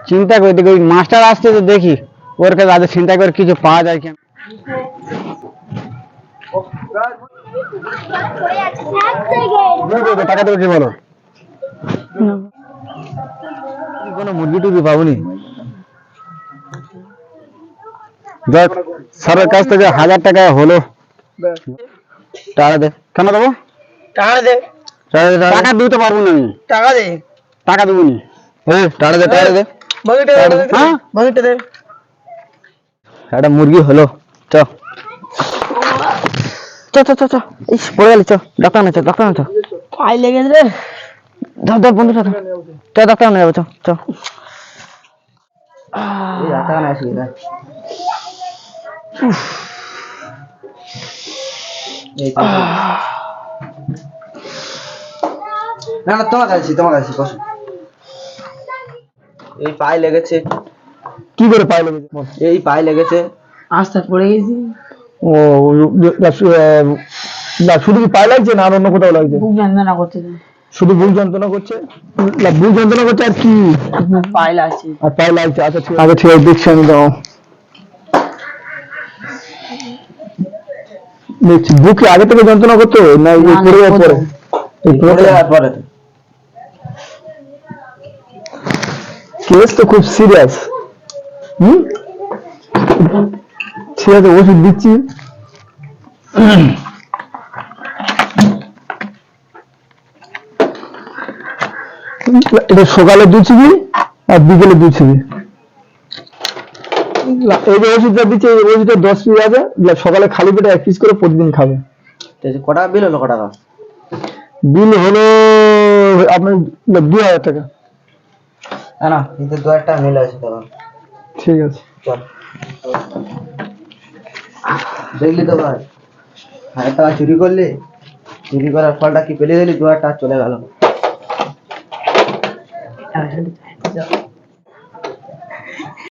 চিন্তা করে দেখি ওই মাস্টার আসছে তো দেখি ওর কাছে আজ চিন্তা করে কিছু পাওয়া যায় কেন। টাকা দেবো কি বলো? কোনো মুরগি টুরগি পাবনি? দেখ স্যারের কাছ থেকে 1000 টাকা হলো। টাকা দে। কেন দেবো? টাকা দে। টাকা দিতে পারবো না আমি। টাকা দে। টাকা দেবো নি। টাকা দে, টাকা দে। হ্যাঁ বাকিটা দে। একটা মুরগি হলো। চ চ চ চ চ ইস পড়ে গেলি। চ ডাক্তার না, চ ডাক্তার না, চ পায়ে লেগেছে রে। ধর ধর বন্ধু ধর। চ ডাক্তার না যাবো, চ চ। এই টাকা না আসি না। এই না না তোমার কাছে বসো। এই পায়ে লেগেছে। কি করে পায়ে লেগেছে? এই পায়ে লেগেছে। আস্তে পড়ে গেছি। ও না শুধু কি পায়ে লাগছে না আর অন্য কোথাও লাগছে? বুক যন্ত্রণা করছে। শুধু বুক যন্ত্রণা করছে? না বুক যন্ত্রণা করছে আর কি? পায়ে লাগছে। আর পায়ে লাগছে। আচ্ছা ঠিক আছে, ঠিক আছে, দেখছি আমি। দাও দেখছি। বুকে আগে থেকে যন্ত্রণা করতো না এই পড়ে যাওয়ার পরে? এই পড়ে যাওয়ার পরে। কেস তো খুব সিরিয়াস। ঠিক আছে, ওষুধ দিচ্ছি। এটা সকালে 2 চিবি আর বিকেলে 2 চিবি। এই যে ওষুধটা দিচ্ছে, এই ওষুধটা 10 পিস আছে। সকালে খালি পেটে 1 পিস করে প্রতিদিন খাবে। কটা বিল হলো? কটা বিল হলো আপনার 2000 টাকা। না কিন্তু 2000 টাকা মিল আছে তখন। ঠিক আছে চল। দেখলি তো ভাই, 1000 টাকা চুরি করলি, চুরি করার ফলটা কি পেলে দিলি? 2000 টাকা চলে গেল।